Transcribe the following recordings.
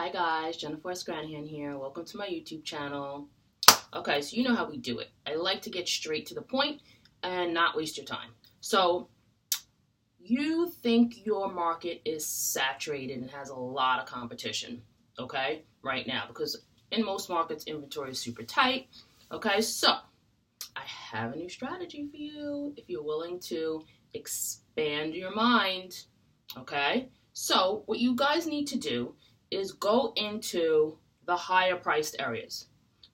Hi guys, Jennifer West-Granahan here. Welcome to my YouTube channel. Okay, so you know how we do it. I like to get straight to the point and not waste your time. So, you think your market is saturated and has a lot of competition, okay, right now, because in most markets, inventory is super tight. Okay, so I have a new strategy for you if you're willing to expand your mind, okay? So, what you guys need to do is go into the higher priced areas.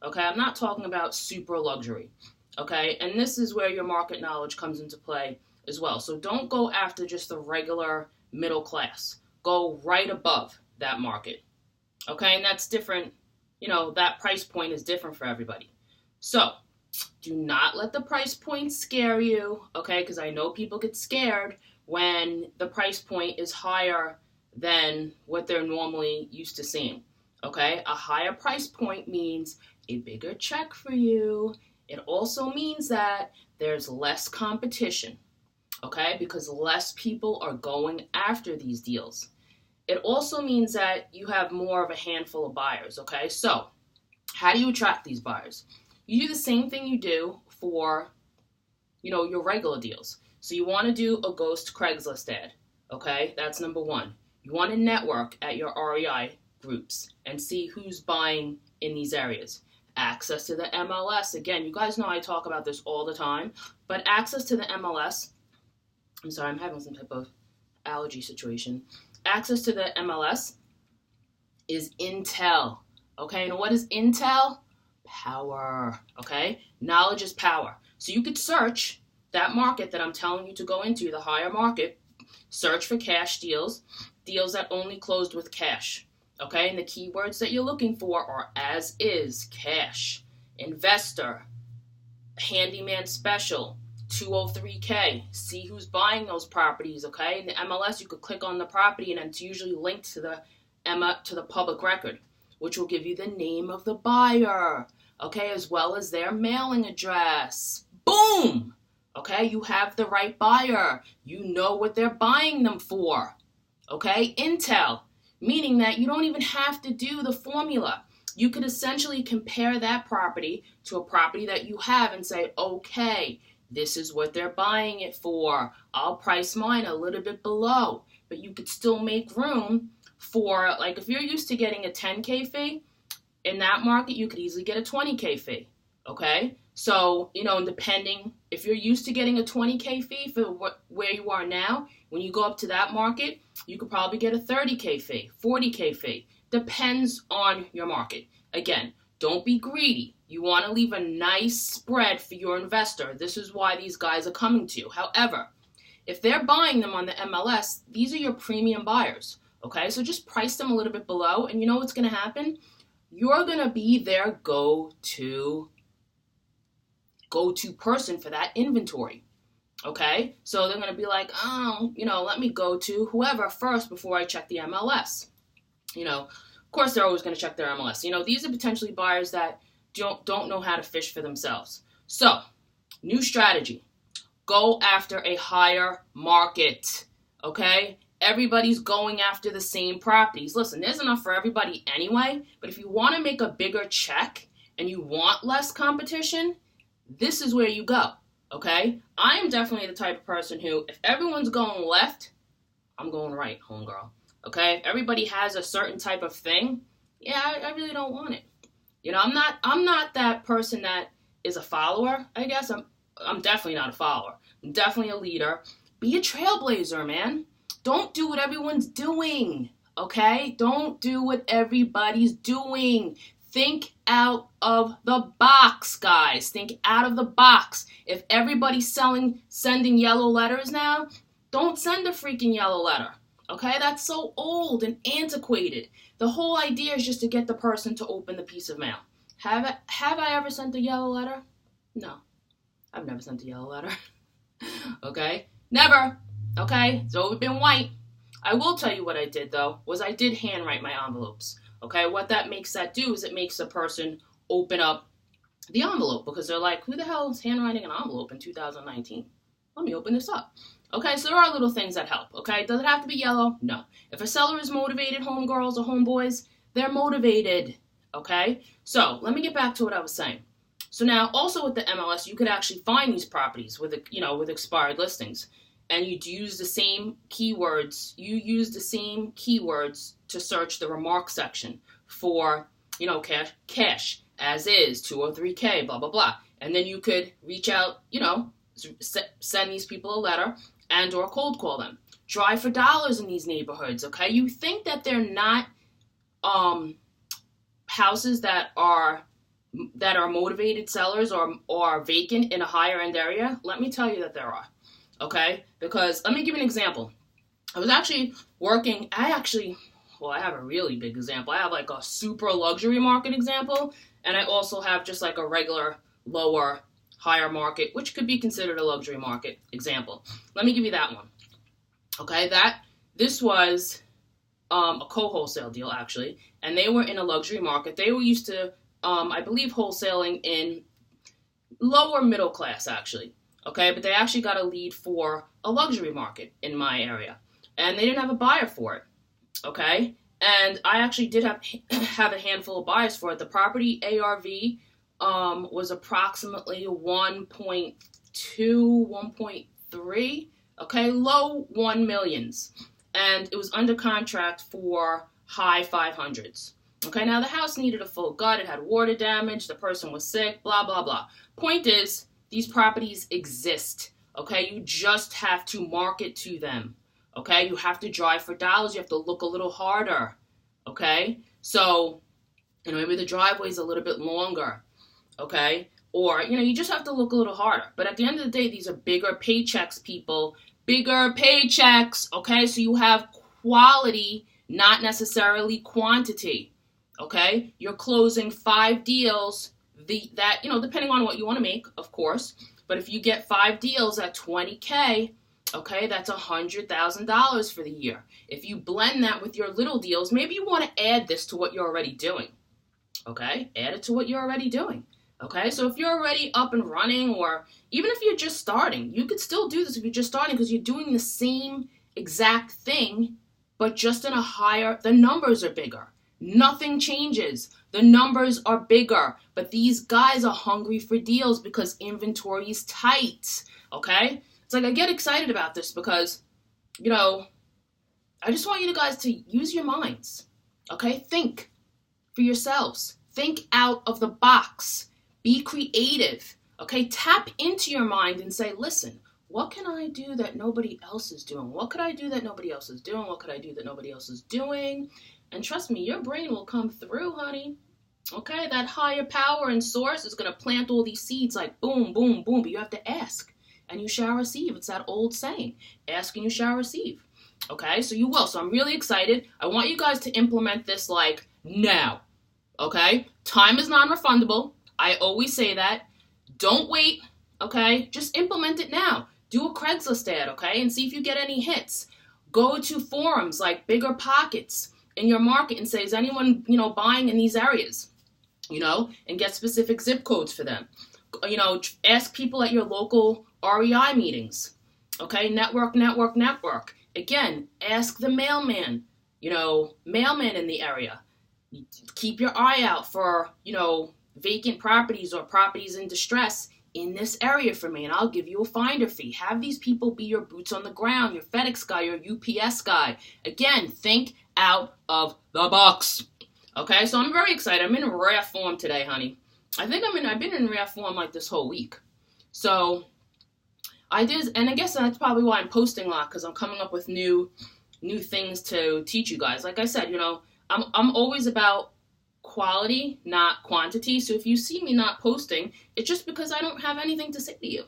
Okay, I'm not talking about super luxury. Okay, and this is where your market knowledge comes into play as well. So don't go after just the regular middle class. Go right above that market. Okay, and that's different. You know, that price point is different for everybody. So do not let the price point scare you. Okay, because I know people get scared when the price point is higher than what they're normally used to seeing. Okay, a higher price point means a bigger check for you. It also means that there's less competition, okay, because less people are going after these deals. It also means that you have more of a handful of buyers, okay? So, how do you attract these buyers? You do the same thing you do for, your regular deals. So you want to do a ghost Craigslist ad, okay? That's number one. You want to network at your REI groups and see who's buying in these areas. Access to the MLS. Again, you guys know I talk about this all the time, but access to the MLS, I'm sorry, I'm having some type of allergy situation. Access to the MLS is intel, okay? And what is intel? Power, okay? Knowledge is power. So you could search that market that I'm telling you to go into, the higher market, search for cash deals that only closed with cash. Okay, and the keywords that you're looking for are as is, cash, investor, handyman special, 203K. See who's buying those properties, okay? In the MLS, you could click on the property and it's usually linked to the public record, which will give you the name of the buyer, okay, as well as their mailing address. Boom! Okay, you have the right buyer. You know what they're buying them for. Okay, intel, meaning that you don't even have to do the formula. You could essentially compare that property to a property that you have and say, okay, this is what they're buying it for. I'll price mine a little bit below, but you could still make room for, like, if you're used to getting a 10K fee, in that market, you could easily get a 20K fee, okay? So, depending, if you're used to getting a 20K fee for where you are now, when you go up to that market, you could probably get a 30K fee, 40K fee. Depends on your market. Again, don't be greedy. You want to leave a nice spread for your investor. This is why these guys are coming to you. However, if they're buying them on the MLS, these are your premium buyers, okay? So just price them a little bit below, and you know what's going to happen? You're going to be their go-to person for that inventory, okay? So they're going to be like, let me go to whoever first before I check the MLS. Of course, they're always going to check their MLS. These are potentially buyers that don't know how to fish for themselves. So, new strategy. Go after a higher market, okay? Everybody's going after the same properties. Listen, there's enough for everybody anyway, but if you want to make a bigger check and you want less competition, this is where you go, okay? I am definitely the type of person who, if everyone's going left, I'm going right, homegirl, okay? If everybody has a certain type of thing, I really don't want it. I'm not that person that is a follower, I guess. I'm definitely not a follower. I'm definitely a leader. Be a trailblazer, man. Don't do what everyone's doing, okay? Don't do what everybody's doing. Think out of the box, guys. Think out of the box. If everybody's sending yellow letters now, don't send a freaking yellow letter, okay? That's so old and antiquated. The whole idea is just to get the person to open the piece of mail. Have I ever sent a yellow letter? No, I've never sent a yellow letter, okay? Never. Okay, it's always been white. I will tell you what I did, though, was I did handwrite my envelopes. Okay, what that makes that do is it makes the person open up the envelope because they're like, who the hell is handwriting an envelope in 2019? Let me open this up. Okay, so there are little things that help. Okay, does it have to be yellow? No. If a seller is motivated, homegirls or homeboys, They're motivated, okay? So let me get back to what I was saying. So now also with the MLS, you could actually find these properties with, with expired listings. And you'd use the same keywords. You use the same keywords to search the remark section for, cash as is, 203K, blah, blah, blah. And then you could reach out, send these people a letter and or cold call them. Drive for dollars in these neighborhoods, okay? You think that they're not houses that are motivated sellers or vacant in a higher end area? Let me tell you that there are, okay? Because let me give you an example. I was actually working, I have a really big example. I have like a super luxury market example, and I also have just like a regular lower, higher market, which could be considered a luxury market example. Let me give you that one. Okay, this was a co-wholesale deal actually, and they were in a luxury market. They were used to, I believe, wholesaling in lower middle class actually. Okay, but they actually got a lead for a luxury market in my area, and they didn't have a buyer for it. Okay, and I actually did have a handful of buyers for it. The property ARV was approximately 1.2, 1.3. Okay, low 1 millions, and it was under contract for high 500s. Okay, now the house needed a full gut. It had water damage. The person was sick. Blah blah blah. Point is, these properties exist. Okay, you just have to market to them. Okay, you have to drive for dollars. You have to look a little harder. Okay, so maybe the driveway's a little bit longer. Okay, or you just have to look a little harder. But at the end of the day, these are bigger paychecks, people. Bigger paychecks. Okay, so you have quality, not necessarily quantity. Okay, you're closing 5 deals. Depending on what you want to make, of course. But if you get 5 deals at $20K. Okay, that's $100,000 for the year. If you blend that with your little deals, maybe you want to add this to what you're already doing. Okay, add it to what you're already doing. Okay, so if you're already up and running, or even if you're just starting, you could still do this if you're just starting, because you're doing the same exact thing, but just in the numbers are bigger. Nothing changes. The numbers are bigger, but these guys are hungry for deals because inventory is tight. Okay? It's like I get excited about this because, I just want you guys to use your minds. Okay? Think for yourselves. Think out of the box. Be creative. Okay? Tap into your mind and say, listen, what can I do that nobody else is doing? What could I do that nobody else is doing? What could I do that nobody else is doing? And trust me, your brain will come through, honey. Okay? That higher power and source is going to plant all these seeds like boom, boom, boom. But you have to ask. And you shall receive. It's that old saying. Ask and you shall receive. Okay? So you will. So I'm really excited. I want you guys to implement this like now. Okay? Time is non-refundable. I always say that. Don't wait. Okay? Just implement it now. Do a Craigslist ad. Okay? And see if you get any hits. Go to forums like Bigger Pockets in your market and say, is anyone, buying in these areas? And get specific zip codes for them. Ask people at your local REI meetings. Okay, network. Again, ask the mailman, mailman in the area. Keep your eye out for, vacant properties or properties in distress in this area for me, and I'll give you a finder fee. Have these people be your boots on the ground, your FedEx guy, your UPS guy. Again, think out of the box. Okay, so I'm very excited. I'm in rare form today, honey. I've been in rare form like this whole week. So I did, and I guess that's probably why I'm posting a lot, because I'm coming up with new things to teach you guys. Like I said, I'm always about quality, not quantity. So if you see me not posting, it's just because I don't have anything to say to you.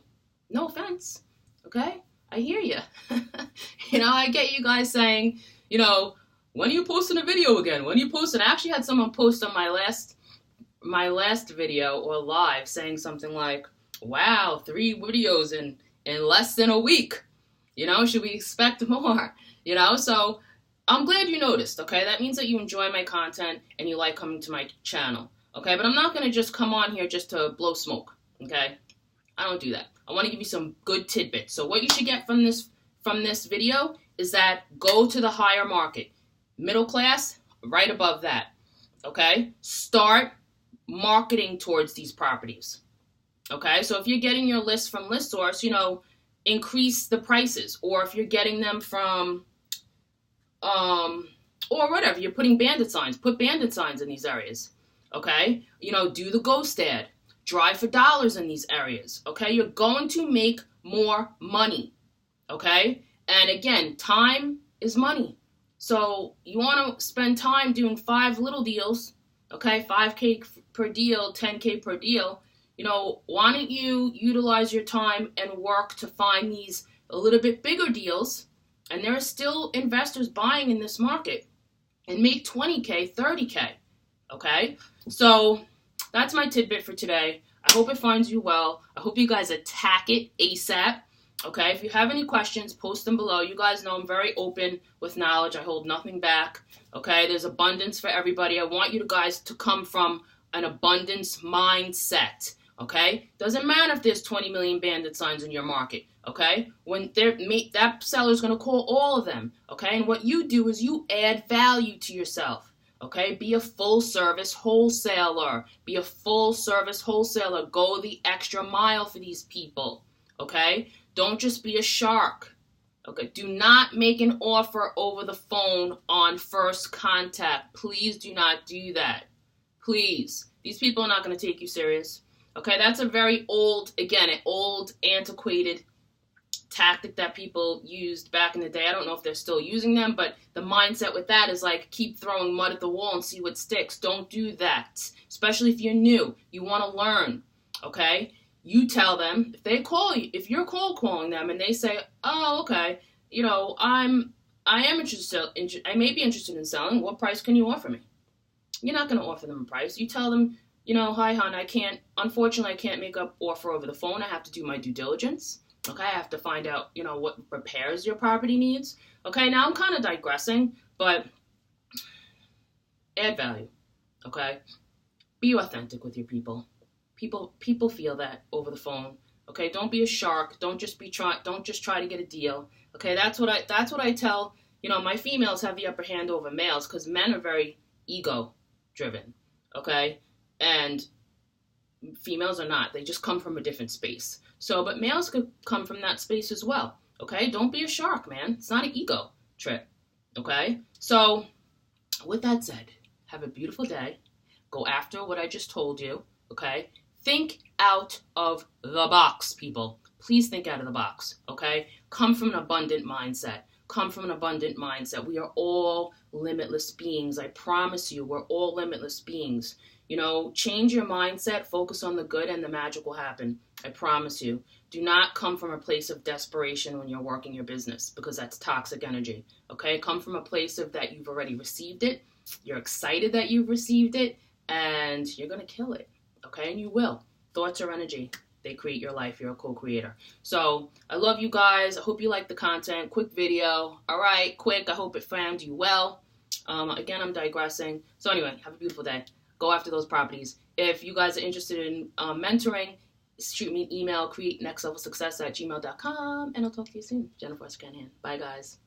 No offense. Okay? I hear you. I get you guys saying, when are you posting a video again? When are you posting? I actually had someone post on my last video or live saying something like, wow, 3 videos in less than a week. Should we expect more? So I'm glad you noticed, okay? That means that you enjoy my content and you like coming to my channel, okay? But I'm not going to just come on here just to blow smoke, okay? I don't do that. I want to give you some good tidbits. So what you should get from this video is that go to the higher market. Middle class, right above that. Okay? Start marketing towards these properties. Okay? So if you're getting your list from ListSource, increase the prices. Or if you're getting them from, or whatever, you're putting bandit signs, put bandit signs in these areas. Okay? Do the ghost ad. Drive for dollars in these areas. Okay? You're going to make more money. Okay? And again, time is money. So you want to spend time doing 5 little deals. Okay? $5K per deal, $10K per deal. Why don't you utilize your time and work to find these a little bit bigger deals? And there are still investors buying in this market, and make 20K, 30K. Okay? So that's my tidbit for today. I hope it finds you well. I hope you guys attack it ASAP. Okay? If you have any questions, post them below. You guys know I'm very open with knowledge. I hold nothing back. Okay? There's abundance for everybody. I want you guys to come from an abundance mindset. Okay? Doesn't matter if there's 20 million bandit signs in your market. Okay? When that seller's going to call all of them. Okay? And what you do is you add value to yourself. Okay? Be a full service wholesaler. Be a full service wholesaler. Go the extra mile for these people. Okay? Don't just be a shark. Okay? Do not make an offer over the phone on first contact. Please do not do that. Please. These people are not going to take you serious. Okay, that's a very old, antiquated tactic that people used back in the day. I don't know if they're still using them, but the mindset with that is like, keep throwing mud at the wall and see what sticks. Don't do that, especially if you're new. You want to learn, okay? You tell them, if they call you, if you're cold calling them and they say, oh, okay, I am interested, I may be interested in selling. What price can you offer me? You're not going to offer them a price. You tell them, hi, hon, unfortunately, I can't make an offer over the phone. I have to do my due diligence. Okay, I have to find out, what repairs your property needs. Okay, now I'm kind of digressing, but add value. Okay, be authentic with your people. People feel that over the phone. Okay, don't be a shark. Don't just try to get a deal. Okay, that's what I tell. My females have the upper hand over males because men are very ego driven. Okay. And females are not. They just come from a different space. But males could come from that space as well. Okay? Don't be a shark, man. It's not an ego trip. Okay? So, with that said, have a beautiful day. Go after what I just told you. Okay? Think out of the box, people. Please think out of the box. Okay? Come from an abundant mindset. Come from an abundant mindset. We are all limitless beings. I promise you, we're all limitless beings. Change your mindset, focus on the good, and the magic will happen. I promise you. Do not come from a place of desperation when you're working your business, because that's toxic energy. Okay? Come from a place of that you've already received it. You're excited that you've received it, and you're going to kill it. Okay? And you will. Thoughts are energy. They create your life. You're a co-creator. So, I love you guys. I hope you like the content. Quick video. All right, quick. I hope it found you well. Again, I'm digressing. So anyway, have a beautiful day. Go after those properties. If you guys are interested in mentoring, shoot me an email, createnextlevelsuccess@gmail.com, and I'll talk to you soon. Jennifer West-Granahan. Bye, guys.